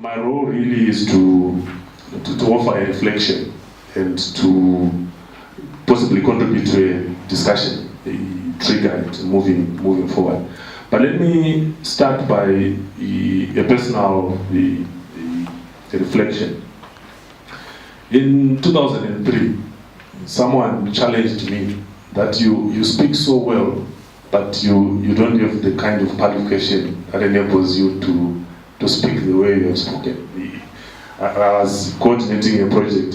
My role really is to offer a reflection and to possibly contribute to a discussion, trigger it moving forward. But let me start by a personal reflection. In 2003, someone challenged me that you speak so well, but you don't have the kind of qualification that enables you to speak the way you have spoken. I was coordinating a project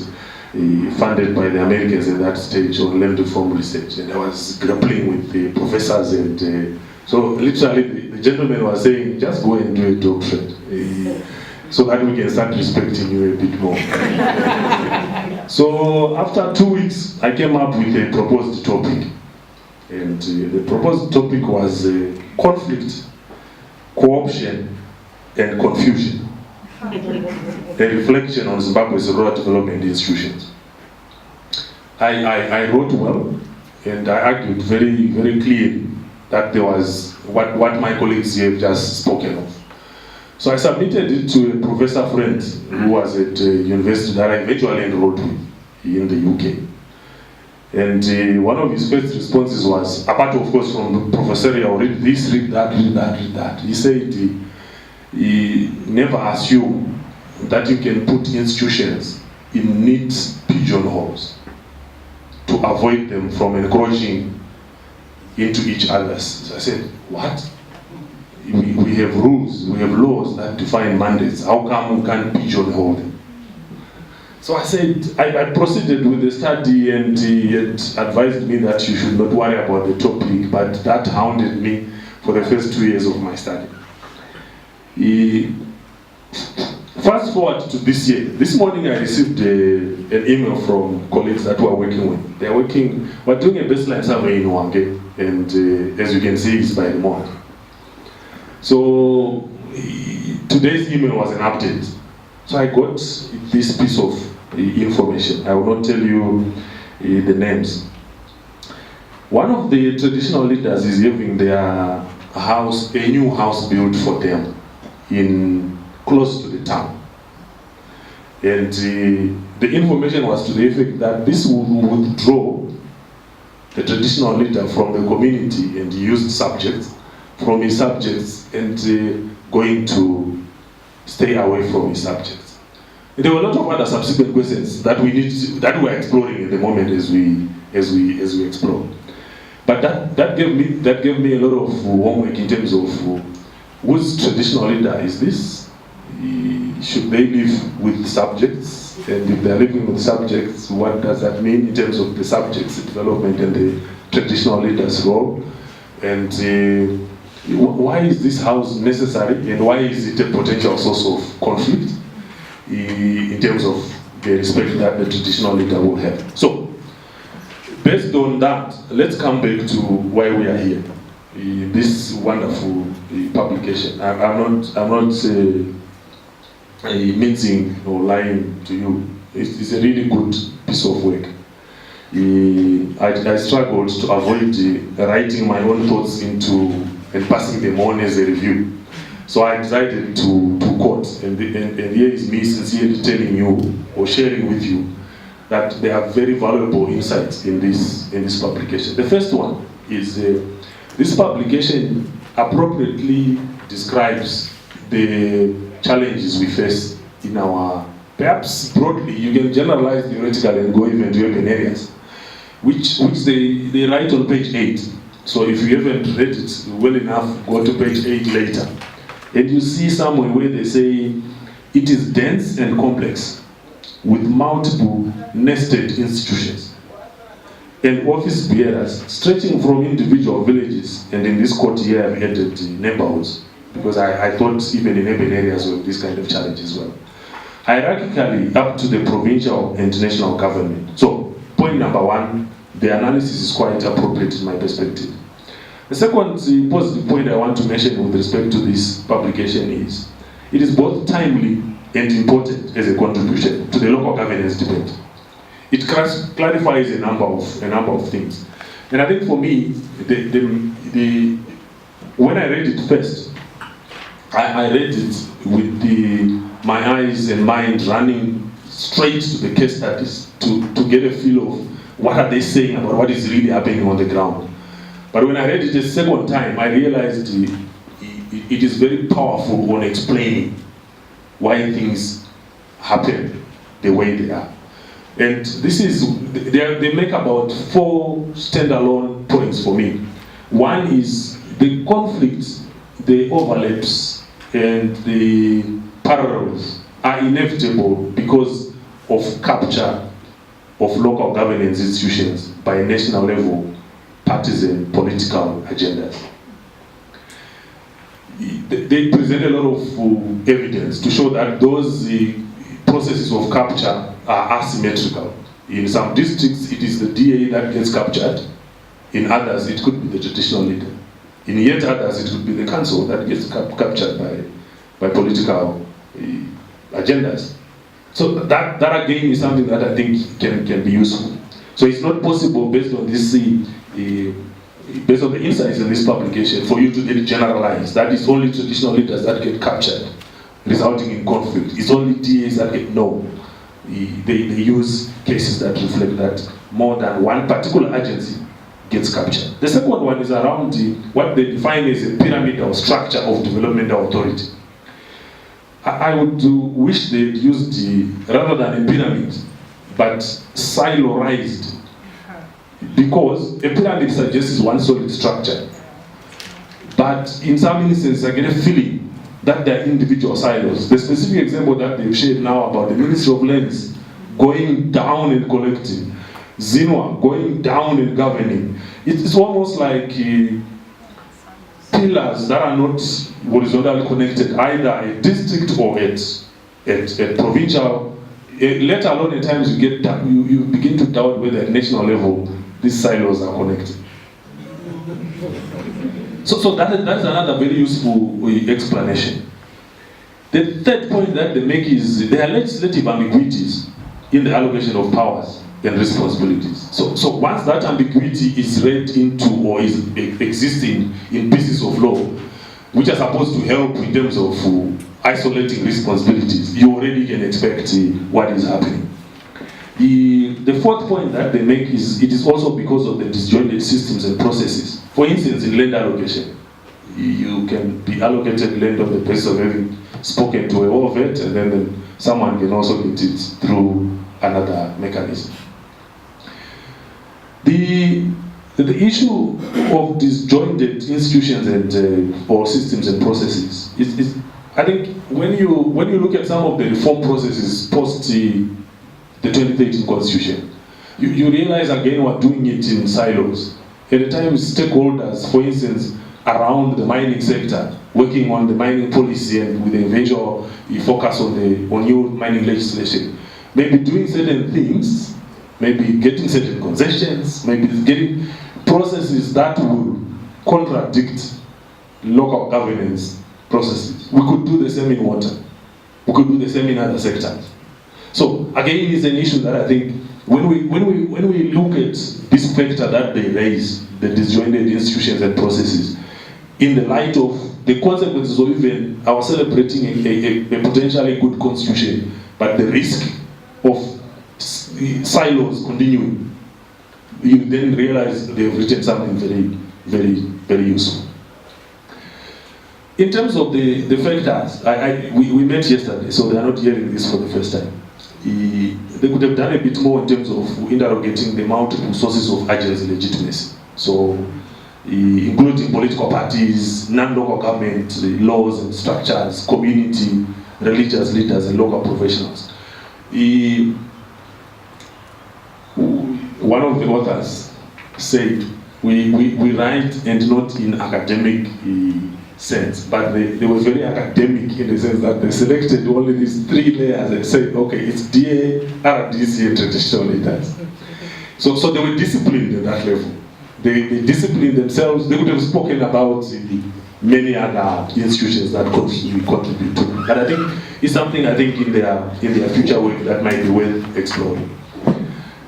funded by the Americans at that stage on land reform research, and I was grappling with the professors, and so literally the gentleman was saying, just go and do a doctorate so that we can start respecting you a bit more. So after 2 weeks, I came up with a proposed topic, and the proposed topic was conflict, co-option, and confusion. A reflection on Zimbabwe's rural development institutions. I wrote well, and I argued very, very clearly that there was what my colleagues here have just spoken of. So I submitted it to a professor friend who was at university that I eventually enrolled with in the UK. And one of his first responses was, apart of course from the professorial, read this, read that, read that, read that. He said he never assume that you can put institutions in neat pigeonholes to avoid them from encroaching into each other's. So I said, what? We have rules, we have laws that define mandates. How come we can't pigeonhole them? So I said, I proceeded with the study, and he had advised me that you should not worry about the topic, but that hounded me for the first 2 years of my study. Fast forward to this year. This morning I received an email from colleagues that we're working with. We're doing a baseline survey in Wange, and as you can see, it's by the month. So today's email was an update. So I got this piece of information. I will not tell you the names. One of the traditional leaders is having their house, a new house built for them close to the town. And the information was to the effect that this would withdraw the traditional leader from the community and used subjects from his subjects, and going to stay away from his subjects. And there were a lot of other subsequent questions that we're exploring at the moment as we explore. But that gave me a lot of homework in terms of whose traditional leader is this? Should they live with subjects? And if they're living with subjects, what does that mean in terms of the subject's development and the traditional leader's role? And why is this house necessary, and why is it a potential source of conflict in terms of the respect that the traditional leader will have? So, based on that, let's come back to why we are here. This wonderful publication. I'm not mincing or lying to you. It's a really good piece of work. I struggled to avoid writing my own thoughts into and passing them on as a review. So I decided to quote, and here is me sincerely telling you or sharing with you that there are very valuable insights in this publication. The first one is this publication appropriately describes the challenges we face in our, perhaps broadly, you can generalize theoretically and go even to urban areas, which they write on page 8. So if you haven't read it well enough, go to page 8 later. And you see somewhere where they say, it is dense and complex, with multiple nested institutions and office bearers stretching from individual villages, and in this quote here I've added neighborhoods, because I thought even in urban areas we have this kind of challenge as well. Hierarchically up to the provincial and national government. So, point number one, the analysis is quite appropriate in my perspective. The second positive point I want to mention with respect to this publication is, it is both timely and important as a contribution to the local governance debate. It clarifies a number of things. And I think for me, when I read it first, I read it with my eyes and mind running straight to the case studies to get a feel of what are they saying about what is really happening on the ground. But when I read it a second time, I realized it is very powerful on explaining why things happen the way they are. And this is, they make about 4 standalone points for me. One is the conflicts, the overlaps, and the parallels are inevitable because of capture of local governance institutions by national level partisan political agendas. They present a lot of evidence to show that those processes of capture are asymmetrical. In some districts, it is the DA that gets captured. In others, it could be the traditional leader. In yet others, it could be the council that gets captured by political agendas. So that again is something that I think can be useful. So it's not possible based on this, based on the insights in this publication, for you to get generalized. That is only traditional leaders that get captured, resulting in conflict. It's only DAs that get they use cases that reflect that more than one particular agency gets captured. The second one is around what they define as a pyramidal structure of developmental authority. I would wish they'd used rather than a pyramid, but siloized, because a pyramid suggests one solid structure. But in some instances, I get a feeling that there are individual silos. The specific example that they've shared now about the Ministry of Lands going down and collecting, Zinua going down and governing. It's almost like pillars that are not horizontally connected, either at district or at provincial. Let alone at times you begin to doubt whether at national level these silos are connected. So that's another very useful explanation. The third point that they make is there are legislative ambiguities in the allocation of powers and responsibilities. So once that ambiguity is read into or is existing in pieces of law, which are supposed to help in terms of isolating responsibilities, you already can expect what is happening. The fourth point that they make is it is also because of the disjointed systems and processes. For instance, in land allocation, you can be allocated land on the basis of having spoken to a war vet, and then someone can also get it through another mechanism. The issue of disjointed institutions and or systems and processes is I think when you look at some of the reform processes post the 2013 Constitution, you realize again we're doing it in silos. At the time, stakeholders, for instance, around the mining sector, working on the mining policy and with the eventual focus on new mining legislation, maybe doing certain things, maybe getting certain concessions, maybe getting processes that will contradict local governance processes. We could do the same in water. We could do the same in other sectors. So again, it's an issue that I think when we look at this factor that they raise, the disjointed institutions and processes, in the light of the consequences of even our celebrating a potentially good constitution, but the risk of silos continuing, you then realize they've written something very, very, very useful. In terms of the factors, we met yesterday, so they are not hearing this for the first time. They could have done a bit more in terms of interrogating the multiple sources of agency legitimacy. So, including political parties, non-local government, laws and structures, community, religious leaders, and local professionals. One of the authors said, we write and not in academic sense, but they were very academic in the sense that they selected only these 3 layers and said, okay, it's DA, RDC, and traditional leaders. So they were disciplined at that level. They disciplined themselves. They could have spoken about many other institutions that contribute to it. But I think it's something in their future work that might be worth exploring.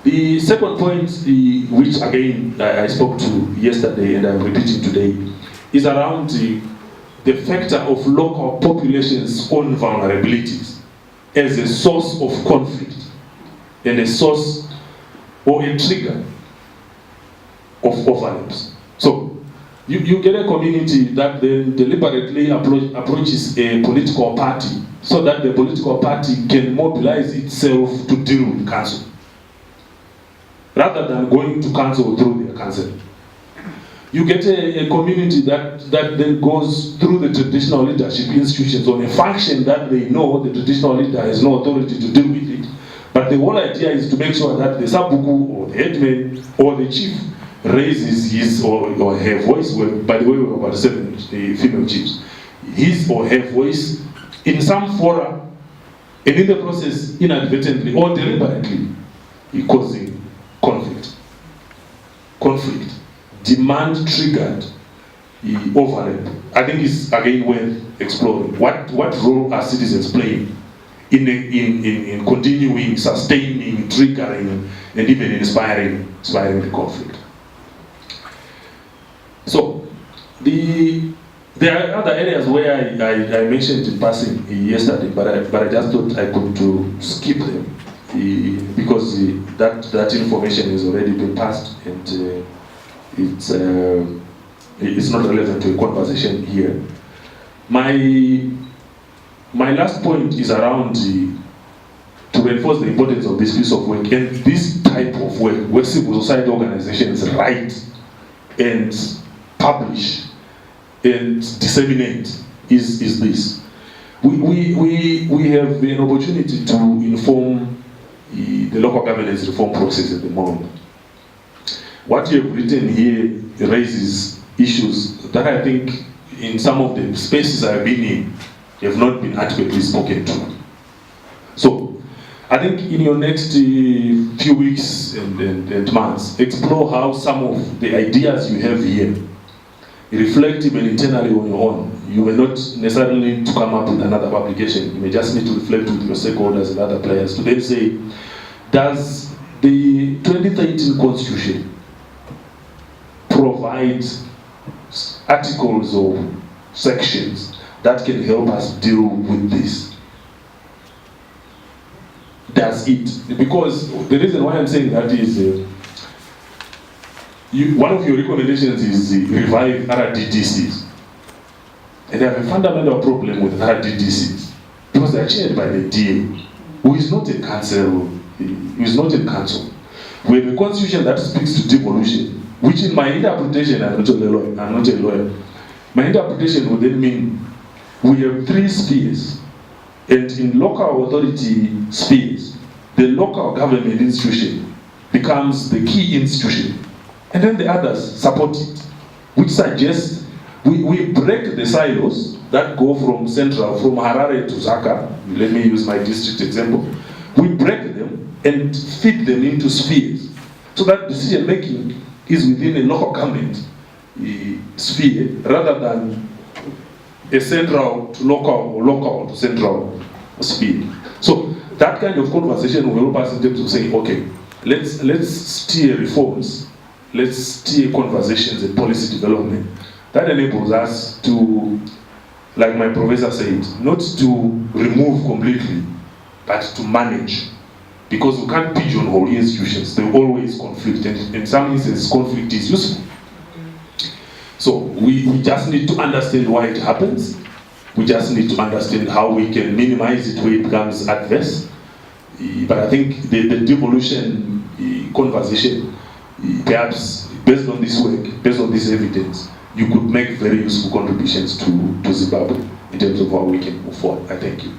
The second point, which again I spoke to yesterday and I'm repeating today, is around the factor of local populations' own vulnerabilities as a source of conflict and a source or a trigger of violence. So you get a community that then deliberately approaches a political party so that the political party can mobilize itself to deal with council, rather than going to council through their council. You get a community that then goes through the traditional leadership institutions on a function that they know the traditional leader has no authority to deal with it. But the whole idea is to make sure that the sabuku or the headman or the chief raises his or her voice. Well, by the way, we have about 7 female chiefs. His or her voice in some fora, and in the process, inadvertently or deliberately, causing conflict. Conflict. Demand triggered overlap. I think it's again worth exploring. What role are citizens playing in continuing, sustaining, triggering, and even inspiring the conflict? So there are other areas where I mentioned in passing yesterday, but I just thought I could skip them because that information has already been passed, and it's not relevant to a conversation here. My last point is around to reinforce the importance of this piece of work and this type of work where civil society organizations write and publish and disseminate is this. We have an opportunity to inform the local governance reform process at the moment. What you have written here raises issues that I think in some of the spaces I've been in have not been adequately spoken to. So I think in your next few weeks and months, explore how some of the ideas you have here reflect even internally on your own. You may not necessarily need to come up with another publication. You may just need to reflect with your stakeholders and other players to then say, does the 2013 Constitution provide articles or sections that can help us deal with this? Does it? Because the reason why I'm saying that is one of your recommendations is revive RDDCs. And I have a fundamental problem with RDDCs because they are chaired by the DA, who is not a council. Who is not a council. We have a constitution that speaks to devolution, which in my interpretation, I'm not a lawyer. My interpretation would then mean we have 3 spheres, and in local authority spheres, the local government institution becomes the key institution, and then the others support it, which suggests we break the silos that go from central, from Harare to Zaka. Let me use my district example. We break them and feed them into spheres, so that decision making is within a local government sphere rather than a central to local or local to central sphere. So that kind of conversation will help us in terms of saying, okay, let's steer reforms, let's steer conversations and policy development that enables us to, like my professor said, not to remove completely, but to manage. Because we can't pigeonhole institutions, they always conflict, and in some instances conflict is useful. So we just need to understand why it happens. We just need to understand how we can minimize it where it becomes adverse. But I think the devolution conversation, perhaps based on this work, based on this evidence, you could make very useful contributions to Zimbabwe in terms of how we can move forward. I thank you.